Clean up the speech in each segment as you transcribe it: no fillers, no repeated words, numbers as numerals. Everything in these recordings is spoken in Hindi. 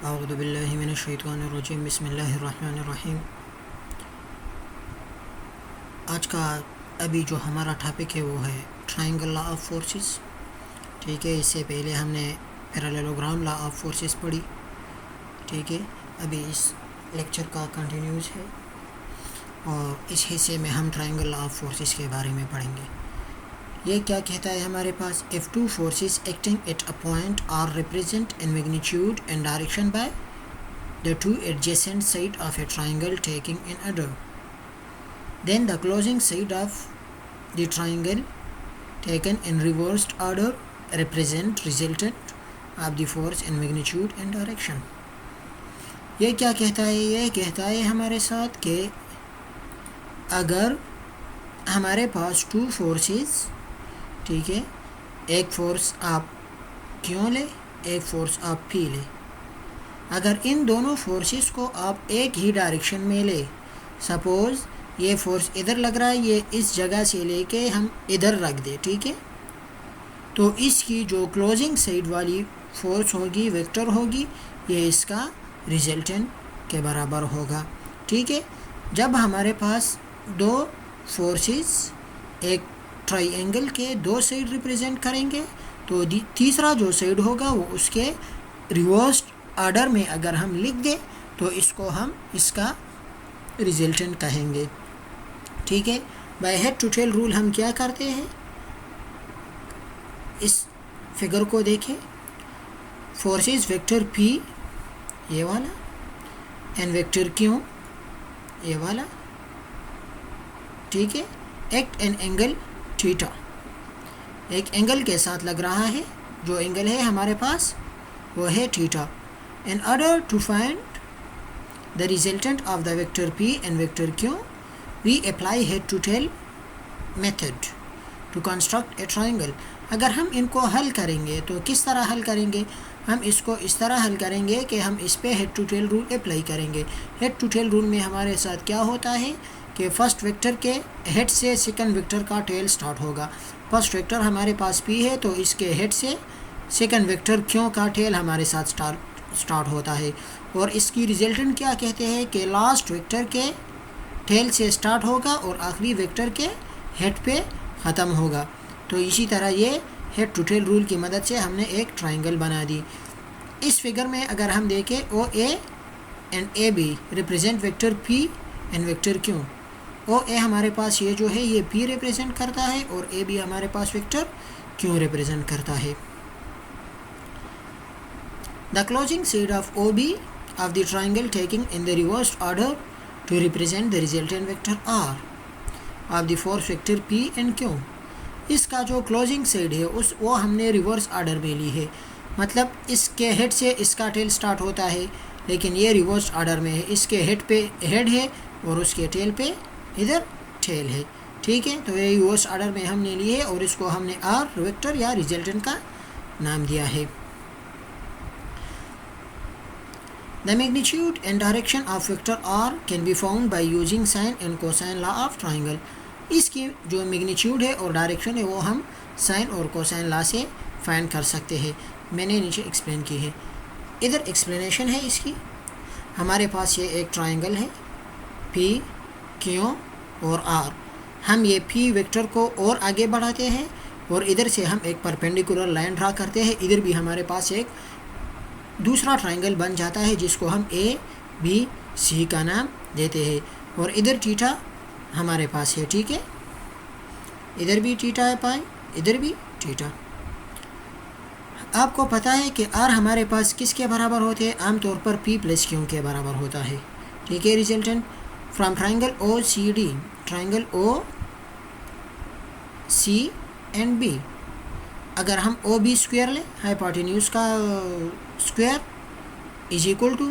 अऊज़ु बिल्लाहि मिनश शैतानिर रजीम बिस्मिल्लाहिर रहमानिर रहीम। आज का अभी जो हमारा टॉपिक है वो है ट्रायंगल लॉ ऑफ फोर्सेस। ठीक है, इससे पहले हमने पैरेललोग्राम लॉ ऑफ फोर्सेस पढ़ी। ठीक है, अभी इस लेक्चर का कंटिन्यूस है और इस हिस्से में हम ट्रायंगल लॉ ऑफ फोर्सेस के बारे में पढ़ेंगे। ये क्या कहता है हमारे पास, if two forces acting at a point are represent in magnitude and direction by the two adjacent sides of a triangle taken in order, then the closing side of the triangle taken in reversed order represent resultant of the force in magnitude and direction। ये क्या कहता है, ये कहता है हमारे साथ कि अगर हमारे पास टू फोर्सेस, ठीक है, एक फोर्स आप क्यों ले, एक फोर्स आप पी ले, अगर इन दोनों फोर्सेस को आप एक ही डायरेक्शन में ले, सपोज़ ये फोर्स इधर लग रहा है, ये इस जगह से लेके हम इधर रख दे, ठीक है, तो इसकी जो क्लोजिंग साइड वाली फोर्स होगी, वेक्टर होगी, ये इसका रिजल्टेंट के बराबर होगा। ठीक है, जब हमारे पास दो फोर्सेस एक ट्रायंगल के दो साइड रिप्रेजेंट करेंगे तो तीसरा जो साइड होगा वो उसके रिवर्स्ड ऑर्डर में अगर हम लिख दें तो इसको हम इसका रिजल्टेंट कहेंगे। ठीक है, by head to tail rule हम क्या करते हैं, इस फिगर को देखें, फोर्सेस वेक्टर P ये वाला एंड वेक्टर Q ये वाला, ठीक है, एक्ट एन एंगल थीटा, एक एंगल के साथ लग रहा है, जो एंगल है हमारे पास वो है theta. In order to find the resultant of the vector P and vector Q, we apply head to tail method to construct a triangle। अगर हम इनको हल करेंगे तो किस तरह हल करेंगे, हम इसको इस तरह हल करेंगे कि हम इस पे head to tail rule apply करेंगे। हेड टू टेल रूल में हमारे साथ क्या होता है कि फर्स्ट वेक्टर के हेड से सेकंड वेक्टर का टेल स्टार्ट होगा। फर्स्ट वेक्टर हमारे पास P है तो इसके हेड से सेकंड वेक्टर Q का टेल हमारे साथ स्टार्ट होता है, और इसकी रिजल्टेंट क्या कहते हैं कि लास्ट वेक्टर के टेल से स्टार्ट होगा और आखिरी वेक्टर के हेड पे ख़त्म होगा। तो इसी तरह ये हेड टू टेल रूल की मदद से हमने एक ट्रायंगल बना दी। इस फिगर में अगर हम देखें OA and AB represent vector P and vector Q। OA हमारे पास ये जो है ये P रिप्रेजेंट करता है और AB हमारे पास वेक्टर Q रिप्रेजेंट करता है। The closing side of OB of the triangle taken in the reversed order to represent the resultant vector R of the force vector P and Q। इसका जो क्लोजिंग साइड है वो हमने रिवर्स ऑर्डर में ली है, मतलब इसके हेड से इसका टेल स्टार्ट होता है लेकिन ये रिवर्स ऑर्डर में है, इसके हेड पे हेड है और उसके टेल पे इधर टेल है। ठीक है, तो ये रिवर्स ऑर्डर में हमने ली है और इसको हमने R वेक्टर या रिजल्टेंट का नाम दिया है। The magnitude and direction of vector R can be found by using sine and cosine law of triangle। इसकी जो मैग्नीट्यूड है और डायरेक्शन है वो हम साइन और कोसाइन लॉ से फाइंड कर सकते हैं। मैंने नीचे एक्सप्लेन की है, इधर एक्सप्लेनेशन है इसकी। हमारे पास ये एक ट्रायंगल है P, Q और R। हम ये P वेक्टर को और आगे बढ़ाते हैं और इधर से हम एक परपेंडिकुलर लाइन ड्रा करते हैं। इधर भी हमारे पास एक दूसरा ट्रायंगल बन जाता है जिसको हम ABC का नाम देते हैं, और इधर थीटा हमारे पास है। ठीक है, इधर भी थीटा है पाई, इधर भी थीटा। आपको पता है कि R हमारे पास किसके बराबर होते हैं, आमतौर पर P प्लस Q के बराबर होता है। ठीक है, resultant from triangle OCD, triangle OC and B, अगर हम OB स्क्वायर लें, हाइपोटेन्यूज का square is equal to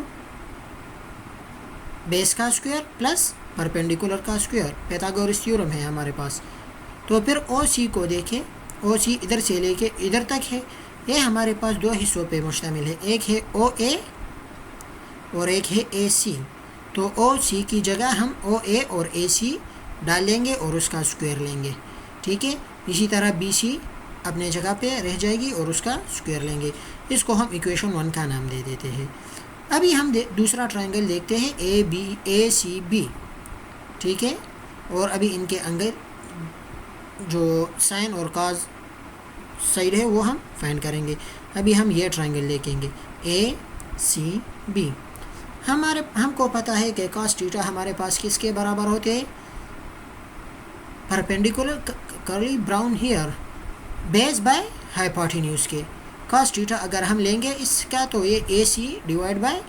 base का स्क्वायर प्लस परपेंडिकुलर का स्क्वायर, पाइथागोरस थ्योरम है हमारे पास। तो फिर OC को देखें, OC इधर से लेके इधर तक है, ये हमारे पास दो हिस्सों पे मुश्तमिल है, एक है OA और एक है AC। तो OC की जगह हम OA और AC डालेंगे और उसका स्क्वायर लेंगे। ठीक है, इसी तरह BC अपने जगह पे रह जाएगी और उसका स्क्वायर लेंगे। इसको हम इक्वेशन 1 का नाम दे देते हैं। अभी हम दूसरा ट्रायंगल देखते हैं ए सी बी, ठीक है। और अभी इनके अंदर जो साइन और काज साइड है वो हम फाइंड करेंगे। अभी हम ये ट्रायंगल देखेंगे ए सी बी। हमको पता है कि cos थीटा हमारे पास किसके बराबर होते हैं, perpendicular curly brown here base by hypotenuse के। cos थीटा अगर हम लेंगे इसका तो ये ए सी डिवाइड बाय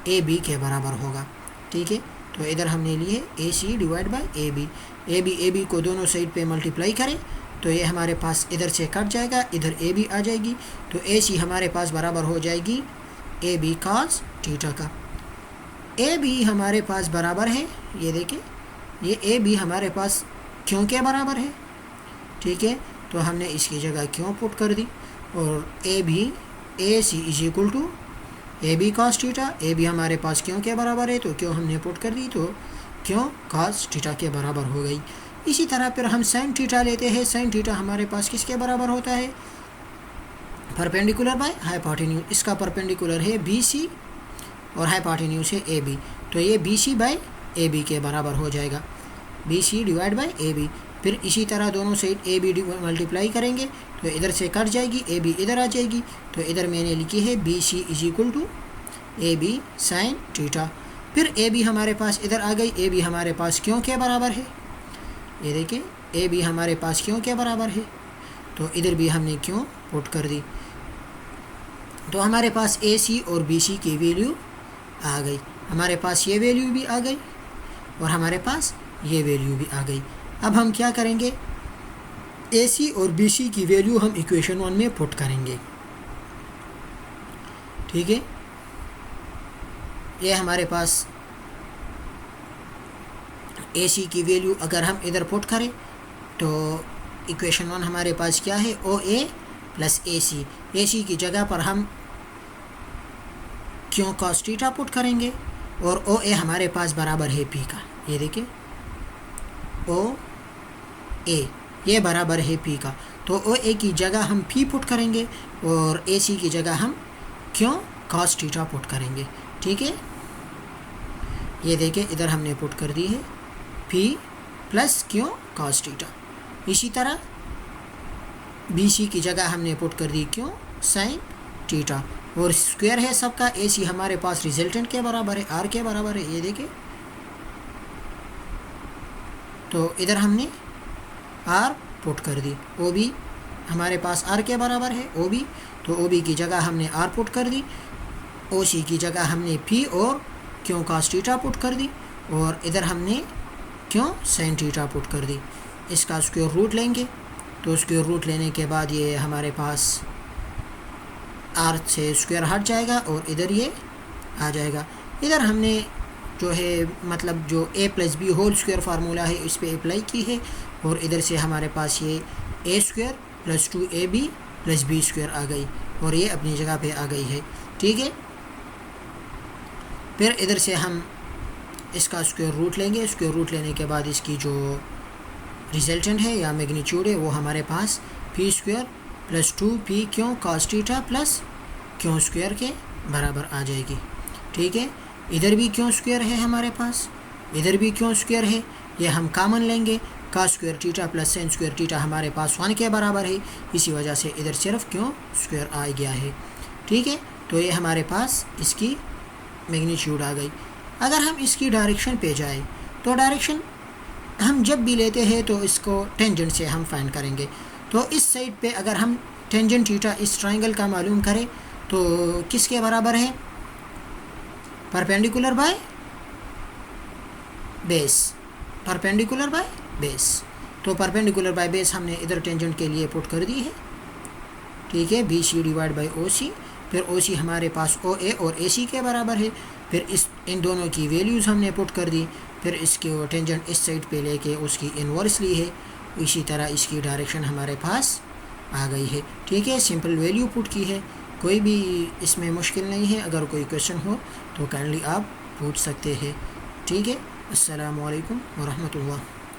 ए बी के बराबर होगा, ठीक है। तो इधर हमने लिए ए सी डिवाइड बाय ए बी को दोनों साइड पे मल्टीप्लाई करें तो ये हमारे पास इधर से कट जाएगा, इधर ए बी आ जाएगी, तो ए सी हमारे पास बराबर हो जाएगी ए बी cos थीटा का। ए बी हमारे पास बराबर है, ये देखिए ये ए बी हमारे पास क्यों के बराबर है, ठीक है। तो हमने इसकी जगह क्यों पुट कर दी, और A C is equal to A B cos theta. A B हमारे पास क्यों के बराबर है तो क्यों हमने पुट कर दी, तो क्यों cos थीटा के बराबर हो गई। इसी तरह फिर हम sin थीटा लेते हैं। sin थीटा हमारे पास किसके बराबर होता है, परपेंडिकुलर बाय हाइपोटेन्यूज। इसका परपेंडिकुलर है बी सी और हाइपोटेन्यूज है ए बी, तो ये B C by A B के बराबर हो जाएगा, B C divide by A B. फिर इसी तरह दोनों साइड ए बी मल्टीप्लाई करेंगे तो इधर से कट जाएगी, ए बी इधर आ जाएगी, तो इधर मैंने लिखी है B C is equal to A B sine theta. फिर ए बी हमारे पास इधर आ गई, ए बी हमारे पास क्यों के बराबर है, ये देखिए ए बी हमारे पास क्यों के बराबर है, तो इधर भी हमने क्यों पुट कर दी, तो हमारे पास ए सी और बी सी की वैल्यू आ गई। हमारे पास ये वैल्यू भी आ गई और हमारे पास ये वैल्यू भी आ गई। अब हम क्या करेंगे, ए सी और बी सी की वैल्यू हम इक्वेशन 1 में पुट करेंगे, ठीक है। ये हमारे पास ए सी की वैल्यू अगर हम इधर पुट करें तो इक्वेशन 1 हमारे पास क्या है, ओ ए प्लस ए सी की जगह पर हम क्यों cos थीटा पुट करेंगे और ओ ए हमारे पास बराबर है पी का, ये देखिए ओ ए ये बराबर है पी का, तो ओ ए की जगह हम पी पुट करेंगे और ए सी की जगह हम क्यों cos थीटा पुट करेंगे, ठीक है। ये देखिए इधर हमने पुट कर दी है पी प्लस क्यों cos थीटा। इसी तरह बी सी की जगह हमने पुट कर दी क्यों साइन थीटा, और स्क्वायर है सबका, ए सी हमारे पास रिजल्टेंट के बराबर है, आर के बराबर है, ये देखिए। तो इधर हमने आर पुट कर दी, ओ बी हमारे पास आर के बराबर है ओ बी, तो ओ बी की जगह हमने आर पुट कर दी, ओ सी की जगह हमने पी और क्यों cos थीटा पुट कर दी, और इधर हमने क्यों साइन थीटा पुट कर दी। इसका स्क्वायर रूट लेंगे तो स्क्वायर रूट लेने के बाद ये हमारे पास आर से स्क्वायर हट जाएगा और इधर ये आ जाएगा। इधर हमने जो है मतलब जो A plus B whole square formula है इस पे अप्लाई की है, और इधर से हमारे पास ये A square plus 2ab plus B square आ गई और ये अपनी जगह पे आ गई है, ठीक है। फिर इधर से हम इसका स्क्वायर रूट लेंगे, स्क्वायर रूट लेने के बाद इसकी जो रिजल्टेंट है या मैग्नीट्यूड है वो हमारे पास पी स्क्वायर प्लस 2p क्यों cos थीटा प्लस क्यों स्क्वायर के बराबर आ जाएगी, ठीक है। इधर भी क्यों स्क्वायर है हमारे पास, इधर भी क्यों स्क्वायर है, ये हम कॉमन लेंगे, cos square theta plus sin square theta हमारे पास 1 के बराबर है, इसी वजह से इधर सिर्फ क्यों स्क्वायर आ गया है, ठीक है। तो ये हमारे पास इसकी मैग्नीट्यूड आ गई। अगर हम इसकी डायरेक्शन पे जाए तो डायरेक्शन हम जब भी लेते हैं तो इसको टेंजेंट से हम फाइंड करेंगे। तो इस साइड पे अगर हम टेंजेंट थीटा इस ट्रायंगल का मालूम करें तो किसके बराबर है, perpendicular by base, perpendicular by base. तो परपेंडिकुलर बाय बेस हमने इधर टेंजेंट के लिए पुट कर दी है, ठीक है, B C divide by O C. फिर ओ सी हमारे पास ओ ए और ए सी के बराबर है, फिर इन दोनों की वैल्यूज़ हमने पुट कर दी, फिर इसके टेंजेंट इस साइड पे लेके उसकी इन्वर्स ली है, इसी तरह इसकी डायरेक्शन हमारे पास आ गई है, ठीक है। सिंपल वैल्यू पुट की है, कोई भी इसमें मुश्किल नहीं है। अगर कोई क्वेश्चन हो तो काइंडली आप पूछ सकते हैं, ठीक है। अस्सलामु अलैकुम व रहमतुल्लाह।